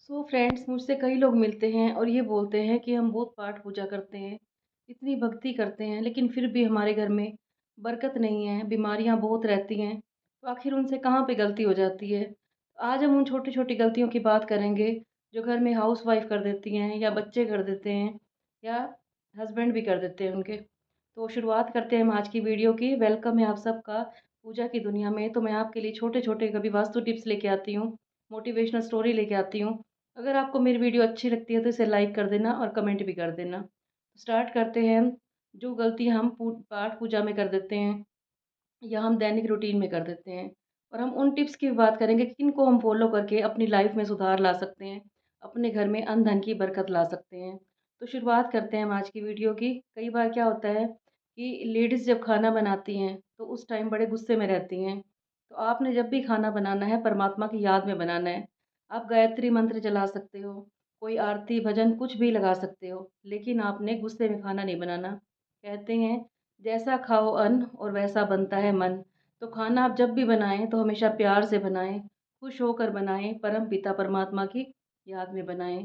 Friends, मुझसे कई लोग मिलते हैं और ये बोलते हैं कि हम बहुत पाठ पूजा करते हैं, इतनी भक्ति करते हैं, लेकिन फिर भी हमारे घर में बरकत नहीं है, बीमारियां बहुत रहती हैं। तो आखिर उनसे कहाँ पे गलती हो जाती है? आज हम उन छोटी-छोटी गलतियों की बात करेंगे, जो घर में हाउसवाइफ़ कर देती हैं या बच्चे कर देते हैं या हस्बैंड भी कर देते हैं उनके। तो शुरुआत करते हैं हम आज की वीडियो की। वेलकम है आप सबका पूजा की दुनिया में। तो मैं आपके लिए छोटे-छोटे कभी वास्तु टिप्स लेके आती हूँ, मोटिवेशनल स्टोरी लेके आती हूँ। अगर आपको मेरी वीडियो अच्छी लगती है तो इसे लाइक कर देना और कमेंट भी कर देना। स्टार्ट करते हैं हम। जो गलती हम पाठ पूजा में कर देते हैं या हम दैनिक रूटीन में कर देते हैं, और हम उन टिप्स की बात करेंगे कि किनको हम फॉलो करके अपनी लाइफ में सुधार ला सकते हैं, अपने घर में अन्न धन की बरकत ला सकते हैं। तो शुरुआत करते हैं हम आज की वीडियो की। कई बार क्या होता है कि लेडीज़ जब खाना बनाती हैं तो उस टाइम बड़े गुस्से में रहती हैं। तो आपने जब भी खाना बनाना है परमात्मा की याद में बनाना है। आप गायत्री मंत्र चला सकते हो, कोई आरती भजन कुछ भी लगा सकते हो, लेकिन आपने गुस्से में खाना नहीं बनाना। कहते हैं जैसा खाओ अन्न और वैसा बनता है मन। तो खाना आप जब भी बनाएँ तो हमेशा प्यार से बनाएँ, खुश होकर बनाएँ, परम पिता परमात्मा की याद में बनाएँ।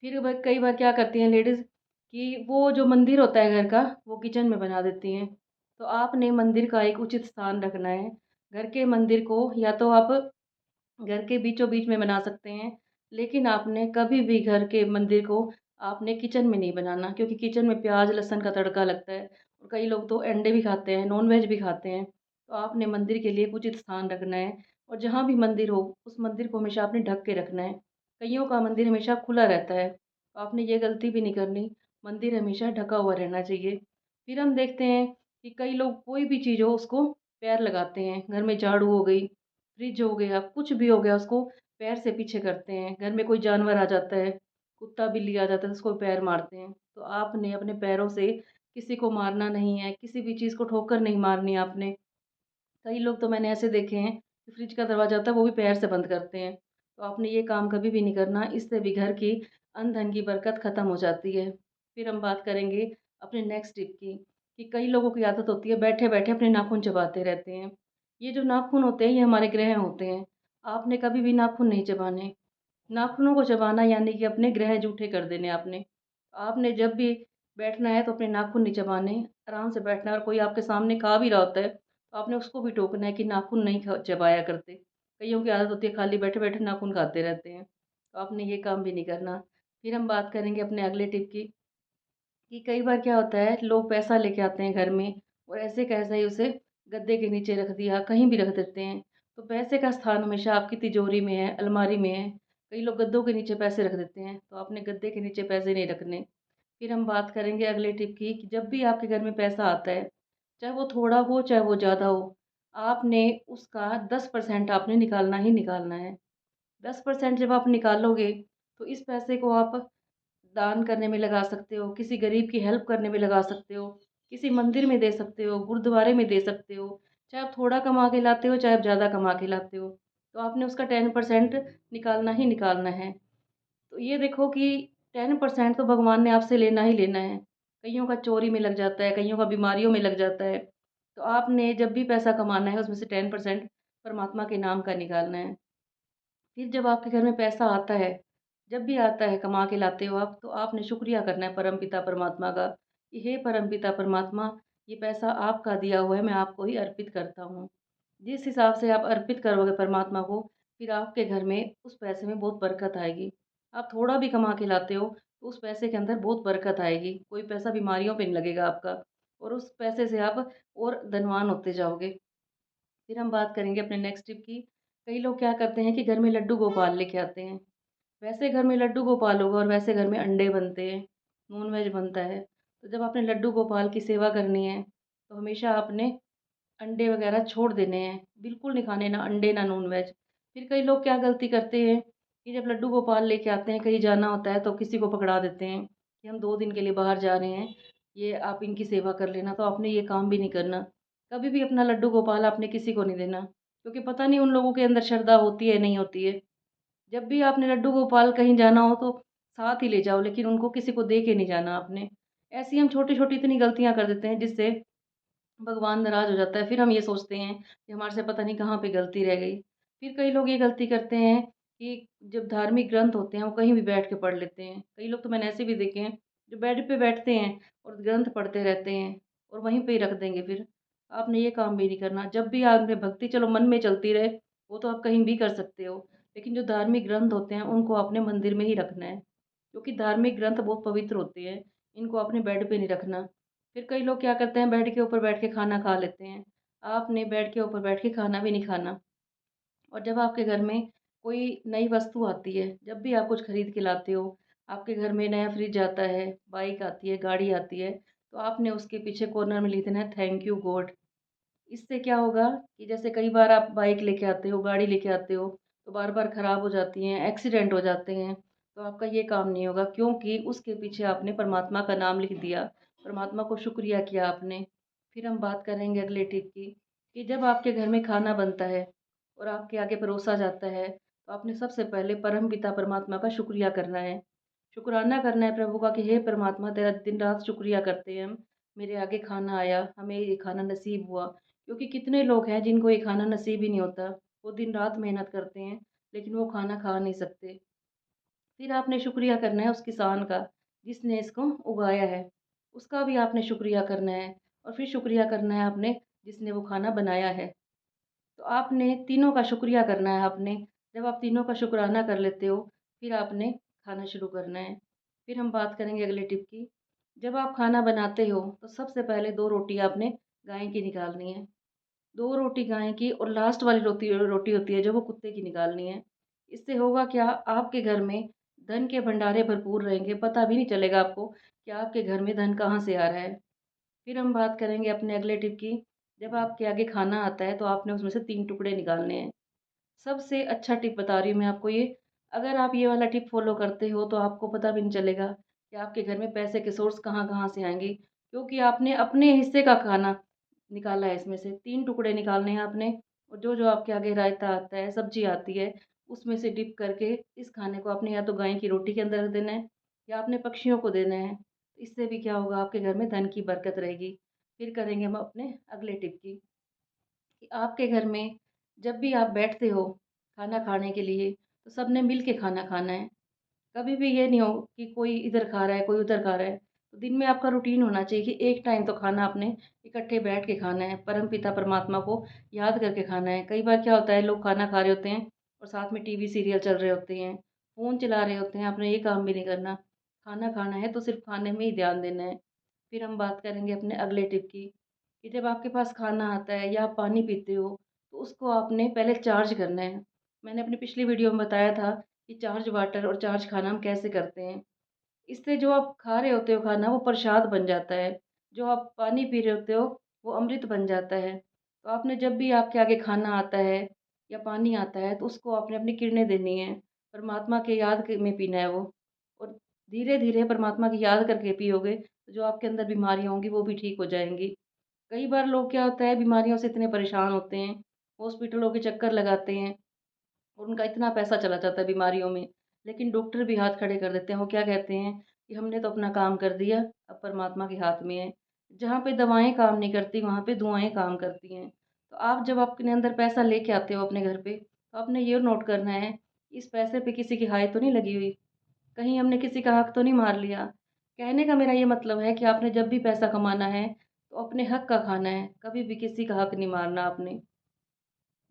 फिर व कई बार क्या करती हैं लेडीज़ कि वो जो मंदिर होता है घर का, वो किचन में बना देती हैं। तो आपने मंदिर का एक उचित स्थान रखना है। घर के मंदिर को या तो आप घर के बीचों-बीच में बना सकते हैं, लेकिन आपने कभी भी घर के मंदिर को आपने किचन में नहीं बनाना, क्योंकि किचन में प्याज़, लहसुन का तड़का लगता है और कई लोग तो अंडे भी खाते हैं, नॉन-वेज भी खाते हैं। तो आपने मंदिर के लिए एक उचित स्थान रखना है, और जहाँ भी मंदिर हो, उस मंदिर को हमेशा आपने ढक के रखना है। कइयों का मंदिर हमेशा खुला रहता है, तो आपने ये गलती भी नहीं करनी, मंदिर हमेशा ढका हुआ रहना चाहिए। फिर हम देखते हैं कि कई लोग कोई भी चीज़ हो उसको पैर लगाते हैं, घर में झाड़ू हो गई, फ्रिज हो गया, कुछ भी हो गया, उसको पैर से पीछे करते हैं। घर में कोई जानवर आ जाता है, कुत्ता बिल्ली आ जाता है तो उसको पैर मारते हैं। तो आपने अपने पैरों से किसी को मारना नहीं है, किसी भी चीज़ को ठोकर नहीं मारनी आपने। कई लोग तो मैंने ऐसे देखे हैं कि फ्रिज का दरवाज़ा होता है वो भी पैर से बंद करते हैं। तो आपने ये काम कभी भी नहीं करना, इससे भी घर की अन्न-धन की बरकत ख़त्म हो जाती है। फिर हम बात करेंगे अपने नेक्स्ट टिप की, कि कई लोगों की आदत होती है बैठे-बैठे अपने नाखून चबाते रहते हैं। ये जो नाखून होते हैं ये हमारे ग्रह होते हैं। आपने कभी भी नाखून नहीं चबाने। नाखूनों को चबाना यानी कि अपने ग्रह जूठे कर देने आपने। आपने जब भी बैठना है तो अपने नाखून नहीं चबाने, आराम से बैठना है, और कोई आपके सामने खा भी रहा होता है, तो आपने उसको भी टोकना है कि नाखून नहीं चबाया करते। कइयों की आदत होती है खाली बैठे-बैठे नाखून खाते रहते हैं, तो आपने ये काम भी नहीं करना। फिर हम बात करेंगे अपने अगले टिप की, कि कई बार क्या होता है लोग पैसा लेके आते हैं घर में और ऐसे कैसे ही उसे गद्दे के नीचे रख दिया, कहीं भी रख देते हैं। तो पैसे का स्थान हमेशा आपकी तिजोरी में है, अलमारी में है। कई लोग गद्दों के नीचे पैसे रख देते हैं, तो आपने गद्दे के नीचे पैसे नहीं रखने। फिर हम बात करेंगे अगले टिप की, कि जब भी आपके घर में पैसा आता है, चाहे वो थोड़ा हो चाहे वो ज़्यादा हो, आपने उसका 10% आपने निकालना ही निकालना है। 10% जब आप निकालोगे, तो इस पैसे को आप दान करने में लगा सकते हो, किसी गरीब की हेल्प करने में लगा सकते हो, किसी मंदिर में दे सकते हो, गुरुद्वारे में दे सकते हो। चाहे आप थोड़ा कमा के लाते हो, चाहे आप ज़्यादा कमा के लाते हो, तो आपने उसका 10% निकालना ही निकालना है। तो ये देखो कि 10% तो भगवान ने आपसे लेना ही लेना है। कइयों का चोरी में लग जाता है, कइयों का बीमारियों में लग जाता है। तो आपने जब भी पैसा कमाना है, उसमें से 10% परमात्मा के नाम का निकालना है। फिर जब आपके घर में पैसा आता है, जब भी आता है कमा के लाते हो आप, तो आपने शुक्रिया करना है परमपिता परमात्मा का, कि हे परमपिता परमात्मा, ये पैसा आपका दिया हुआ है, मैं आपको ही अर्पित करता हूँ। जिस हिसाब से आप अर्पित करोगे परमात्मा को, फिर आपके घर में उस पैसे में बहुत बरकत आएगी। आप थोड़ा भी कमा के लाते हो, तो उस पैसे के अंदर बहुत बरकत आएगी। कोई पैसा बीमारियों पे नहीं लगेगा आपका, और उस पैसे से आप और धनवान होते जाओगे। फिर हम बात करेंगे अपने नेक्स्ट टिप की। कई लोग क्या करते हैं कि घर में लड्डू गोपाल लेके आते हैं। वैसे घर में लड्डू गोपाल होगा और वैसे घर में अंडे बनते हैं, नॉन-वेज बनता है। तो जब आपने लड्डू गोपाल की सेवा करनी है, तो हमेशा आपने अंडे वगैरह छोड़ देने हैं, बिल्कुल नहीं खाने, ना अंडे ना नॉन-वेज। फिर कई लोग क्या गलती करते हैं कि जब लड्डू गोपाल लेके आते हैं, कहीं जाना होता है तो किसी को पकड़ा देते हैं कि हम 2 दिन के लिए बाहर जा रहे हैं, ये आप इनकी सेवा कर लेना। तो आपने ये काम भी नहीं करना। कभी भी अपना लड्डू गोपाल आपने किसी को नहीं देना, क्योंकि पता नहीं उन लोगों के अंदर श्रद्धा होती है, नहीं होती है। जब भी आपने लड्डू गोपाल कहीं जाना हो तो साथ ही ले जाओ, लेकिन उनको किसी को दे के नहीं जाना आपने। ऐसी हम छोटी-छोटी इतनी गलतियाँ कर देते हैं जिससे भगवान नाराज़ हो जाता है। फिर हम ये सोचते हैं कि हमारे से पता नहीं कहाँ पे गलती रह गई। फिर कई लोग ये गलती करते हैं कि जब धार्मिक ग्रंथ होते हैं वो कहीं भी बैठ के पढ़ लेते हैं। कई लोग तो मैंने ऐसे भी देखे हैं जो बेड पे बैठते हैं और ग्रंथ पढ़ते रहते हैं और वहीं पे ही रख देंगे फिर। आपने ये काम भी नहीं करना। जब भी आपने भक्ति चलो मन में चलती रहे, वो तो आप कहीं भी कर सकते हो। लेकिन जो धार्मिक ग्रंथ होते हैं उनको आपने मंदिर में ही रखना है। क्योंकि धार्मिक ग्रंथ बहुत पवित्र होते हैं, इनको अपने बेड पे नहीं रखना। फिर कई लोग क्या करते हैं बेड के ऊपर बैठ के खाना खा लेते हैं। आपने बेड के ऊपर बैठ के खाना भी नहीं खाना। और जब आपके घर में कोई नई वस्तु आती है, जब भी आप कुछ खरीद के लाते हो, आपके घर में नया फ्रिज आता है, बाइक आती है, गाड़ी आती है, तो आपने उसके पीछे कॉर्नर में लिख देना है थैंक यू गॉड। इससे क्या होगा कि जैसे कई बार आप बाइक लेके आते हो, गाड़ी लेके आते हो, तो बार-बार खराब हो जाती हैं, एक्सीडेंट हो जाते हैं, तो आपका ये काम नहीं होगा क्योंकि उसके पीछे आपने परमात्मा का नाम लिख दिया, परमात्मा को शुक्रिया किया आपने। फिर हम बात करेंगे अगले टिप की, कि जब आपके घर में खाना बनता है और आपके आगे परोसा जाता है, तो आपने सबसे पहले परमपिता परमात्मा का शुक्रिया करना है। शुकराना करना है प्रभु का कि हे परमात्मा तेरा दिन-रात शुक्रिया करते हैं हम, मेरे आगे खाना आया, हमें ये खाना नसीब हुआ। क्योंकि कितने लोग हैं जिनको ये खाना नसीब ही नहीं होता, वो दिन-रात मेहनत करते हैं, लेकिन वो खाना खा नहीं सकते। फिर आपने शुक्रिया करना है उस किसान का, जिसने इसको उगाया है, उसका भी आपने शुक्रिया करना है और फिर शुक्रिया करना है आपने जिसने वो खाना बनाया है। तो आपने तीनों का शुक्रिया करना है आपने। जब आप तीनों का शुकराना कर लेते हो, फिर आपने खाना शुरू करना है। फिर हम बात करेंगे अगले टिप की। जब आप खाना बनाते हो, तो सबसे पहले 2 रोटी आपने गाय की निकालनी है। 2 रोटी गाय की और लास्ट वाली रोटी रोटी होती है जो वो कुत्ते की निकालनी है। इससे होगा क्या आपके घर में धन के भंडारे भरपूर रहेंगे, पता भी नहीं चलेगा आपको कि आपके घर में धन कहाँ से आ रहा है। फिर हम बात करेंगे अपने अगले टिप की। जब आपके आगे खाना आता है तो आपने उसमें से 3 टुकड़े निकालने हैं। सबसे अच्छा टिप बता रही हूँ मैं आपको ये। अगर आप ये वाला टिप फ़ॉलो करते हो तो आपको पता भी नहीं चलेगा कि आपके घर में पैसे के सोर्स कहाँ-कहाँ से आएँगे। क्योंकि आपने अपने हिस्से का खाना निकाला है इसमें से। 3 टुकड़े निकालने हैं आपने और जो-जो आपके आगे रायता आता है, सब्ज़ी आती है, उसमें से डिप करके इस खाने को आपने या तो गाय की रोटी के अंदर रख देना है या आपने पक्षियों को देना है। इससे भी क्या होगा आपके घर में धन की बरकत रहेगी। फिर करेंगे हम अपने अगले टिप की। कि आपके घर में जब भी आप बैठते हो खाना खाने के लिए तो सबने मिल के खाना खाना है। कभी भी ये नहीं हो कि कोई इधर खा रहा है, कोई उधर खा रहा है। तो दिन में आपका रूटीन होना चाहिए कि एक टाइम तो खाना आपने इकट्ठे बैठ के खाना है, परमपिता परमात्मा को याद करके खाना है। कई बार क्या होता है लोग खाना खा रहे होते हैं और साथ में टीवी सीरियल चल रहे होते हैं, फ़ोन चला रहे होते हैं, आपने ये काम भी नहीं करना। खाना खाना है तो सिर्फ़ खाने में ही ध्यान देना है। फिर हम बात करेंगे अपने अगले टिप की, कि जब आपके पास खाना आता है या आप पानी पीते हो, तो उसको आपने पहले चार्ज करना है। मैंने अपनी पिछली वीडियो में बताया था कि चार्ज वाटर और चार्ज खाना हम कैसे करते हैं। इससे जो आप खा रहे होते हो खाना वो प्रसाद बन जाता है, जो आप पानी पी रहे होते हो वो अमृत बन जाता है। तो आपने जब भी आपके आगे खाना आता है या पानी आता है तो उसको आपने अपनी किरणें देनी है, परमात्मा के याद के में पीना है वो। और धीरे-धीरे परमात्मा की याद करके पियोगे, तो जो आपके अंदर बीमारियाँ होंगी वो भी ठीक हो जाएँगी। कई बार लोग क्या होता है बीमारियों से इतने परेशान होते हैं, हॉस्पिटलों के चक्कर लगाते हैं और उनका इतना पैसा चला जाता है बीमारियों में, लेकिन डॉक्टर भी हाथ खड़े कर देते हैं। वो क्या कहते हैं कि हमने तो अपना काम कर दिया, अब परमात्मा के हाथ में है। जहाँ पे दवाएँ काम नहीं करती, वहाँ पे दुआएँ काम करती हैं। तो आप जब अपने अंदर पैसा लेके आते हो अपने घर पे, तो आपने ये नोट करना है, इस पैसे पे किसी की हाय तो नहीं लगी हुई, कहीं हमने किसी का हक तो नहीं मार लिया। कहने का मेरा ये मतलब है कि आपने जब भी पैसा कमाना है, तो अपने हक का खाना है, कभी भी किसी का हक नहीं मारना आपने।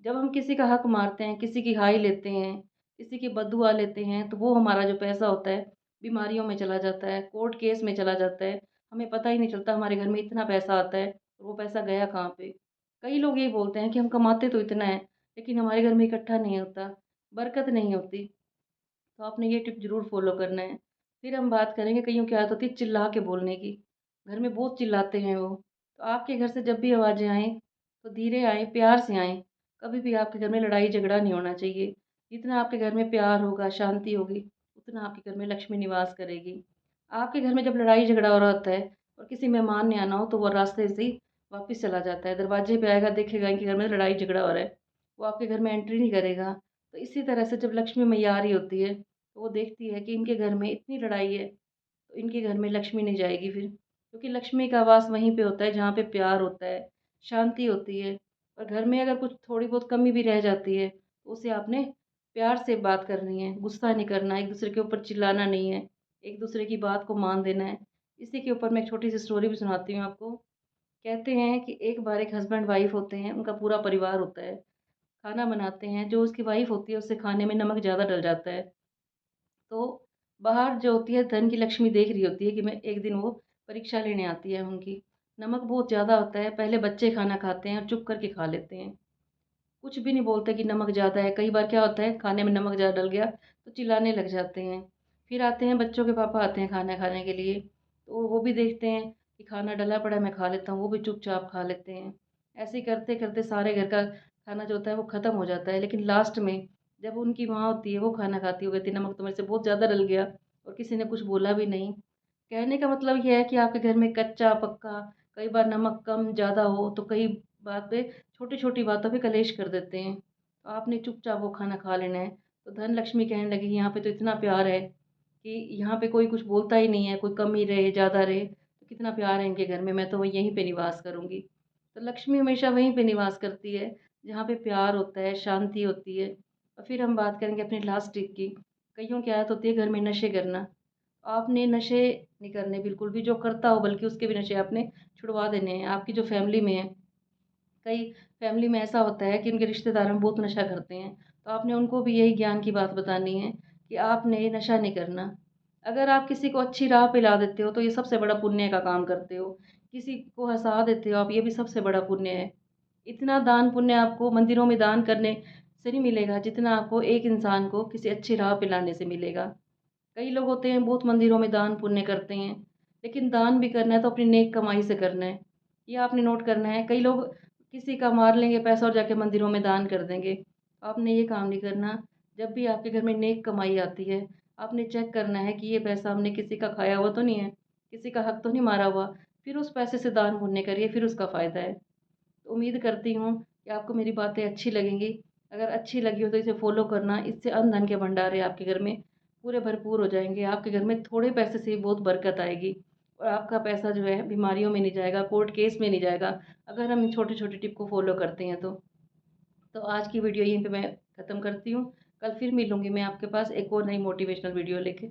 जब हम किसी का हक मारते हैं, किसी की हाय लेते हैं, किसी की बददुआ लेते हैं, तो वो हमारा जो पैसा होता है, बीमारियों में चला जाता है, कोर्ट केस में चला जाता है। हमें पता ही नहीं चलता हमारे घर में इतना पैसा आता है और वो पैसा गया कहाँ पे। कई लोग यही बोलते हैं कि हम कमाते तो इतना है, लेकिन हमारे घर में इकट्ठा नहीं होता, बरकत नहीं होती। तो आपने ये टिप ज़रूर फ़ॉलो करना है। फिर हम बात करेंगे कइयों की आदत होती है चिल्ला के बोलने की। घर में बहुत चिल्लाते हैं वो। तो आपके घर से जब भी आवाज़ें आएँ, तो धीरे आएँ, प्यार से आएँ। कभी भी आपके घर में लड़ाई-झगड़ा नहीं होना चाहिए। जितना आपके घर में प्यार होगा, शांति होगी, उतना आपके घर में लक्ष्मी निवास करेगी। आपके घर में जब लड़ाई-झगड़ा हो रहा होता है और किसी मेहमान ने आना हो, तो वो रास्ते से ही वापिस चला जाता है। दरवाजे पे आएगा, देखेगा इनके घर में लड़ाई-झगड़ा हो रहा है। वो आपके घर में एंट्री नहीं करेगा। तो इसी तरह से जब लक्ष्मी मैया आ रही होती है, तो वो देखती है कि इनके घर में इतनी लड़ाई है, तो इनके घर में लक्ष्मी नहीं जाएगी फिर। क्योंकि लक्ष्मी का वास वहीं पे होता है जहाँ पे प्यार होता है, शांति होती है। और घर में अगर कुछ थोड़ी बहुत कमी भी रह जाती है, तो उसे आपने प्यार से बात करनी है, गुस्सा नहीं करना, एक-दूसरे के ऊपर चिल्लाना नहीं है, एक-दूसरे की बात को मान देना है। इसी के ऊपर मैं एक छोटी-सी स्टोरी भी सुनाती हूँ आपको। कहते हैं कि एक बार एक हस्बैंड-वाइफ होते हैं, उनका पूरा परिवार होता है, खाना बनाते हैं, जो उसकी वाइफ होती है, उससे खाने में नमक ज़्यादा डल जाता है। तो बाहर जो होती है धन की लक्ष्मी देख रही होती है कि मैं एक दिन वो परीक्षा लेने आती है उनकी। नमक बहुत ज़्यादा होता है, पहले बच्चे खाना खाते हैं और चुप करके खा लेते हैं। कुछ भी नहीं बोलते कि नमक ज़्यादा है। कई बार क्या होता है खाने में नमक ज़्यादा डल गया तो चिल्लाने लग जाते हैं। फिर आते हैं बच्चों के पापा आते हैं खाना खाने के लिए, तो वो भी देखते हैं कि खाना डला पड़ा है मैं खा लेता हूँ, वो भी चुपचाप खा लेते हैं। ऐसे ही करते-करते सारे घर का खाना जो होता है वो ख़त्म हो जाता है। लेकिन लास्ट में जब उनकी माँ होती है वो खाना खाती है, वो कहती है नमक तो मेरे से बहुत ज़्यादा डल गया और किसी ने कुछ बोला भी नहीं। कहने का मतलब ये है कि आपके घर में कच्चा-पक्का कई बार नमक कम ज़्यादा हो तो कई बात पे छोटी-छोटी बातों पे कलेश कर देते हैं। तो आपने चुपचाप वो खाना खा लेना है। तो धन लक्ष्मी कहने लगी यहाँ पे तो इतना प्यार है कि यहाँ पे कोई कुछ बोलता ही नहीं है, कोई कम ही रहे, ज़्यादा रहे, तो कितना प्यार है इनके घर में, मैं तो वही यहीं पे निवास करूँगी। तो लक्ष्मी हमेशा वहीं पे निवास करती है, जहाँ पे प्यार होता है, शांति होती है। और फिर हम बात करेंगे अपनी लास्ट टिप की। कइयों की आदत होती है घर में नशे करना। आपने नशे नहीं करने बिल्कुल भी, जो करता हो बल्कि उसके भी नशे आपने छुड़वा देने हैं। आपकी जो फैमिली में है, कई फैमिली में ऐसा होता है कि उनके रिश्तेदार में बहुत नशा करते हैं, तो आपने उनको भी यही ज्ञान की बात बतानी है कि आपने नशा नहीं करना। अगर आप किसी को अच्छी राह पे ला देते हो, तो ये सबसे बड़ा पुण्य का काम करते हो। किसी को हँसा देते हो आप, ये भी सबसे बड़ा पुण्य है। इतना दान पुण्य आपको मंदिरों में दान करने से नहीं मिलेगा, जितना आपको एक इंसान को किसी अच्छी राह पे लाने से मिलेगा। कई लोग होते हैं बहुत मंदिरों में दान पुण्य करते हैं, लेकिन दान भी करना है तो अपनी नेक कमाई से करना है। ये आपने नोट करना है। कई लोग किसी का मार लेंगे पैसा और जाके मंदिरों में दान कर देंगे। आपने ये काम नहीं करना। जब भी आपके घर में नेक कमाई आती है, आपने चेक करना है कि ये पैसा हमने किसी का खाया हुआ तो नहीं है, किसी का हक तो नहीं मारा हुआ। फिर उस पैसे से दान पुण्य करिए, फिर उसका फ़ायदा है। तो उम्मीद करती हूँ कि आपको मेरी बातें अच्छी लगेंगी। अगर अच्छी लगी हो तो इसे फ़ॉलो करना, इससे अन्न धन के भंडारे आपके घर में पूरे भरपूर हो जाएँगे। आपके घर में थोड़े पैसे से ही बहुत बरकत आएगी और आपका पैसा जो है बीमारियों में नहीं जाएगा, कोर्ट केस में नहीं जाएगा, अगर हम इन छोटे-छोटे टिप को फ़ॉलो करते हैं तो। तो आज की वीडियो यहीं पे मैं ख़त्म करती हूँ। कल फिर मिलूँगी मैं आपके पास एक और नई मोटिवेशनल वीडियो लेके।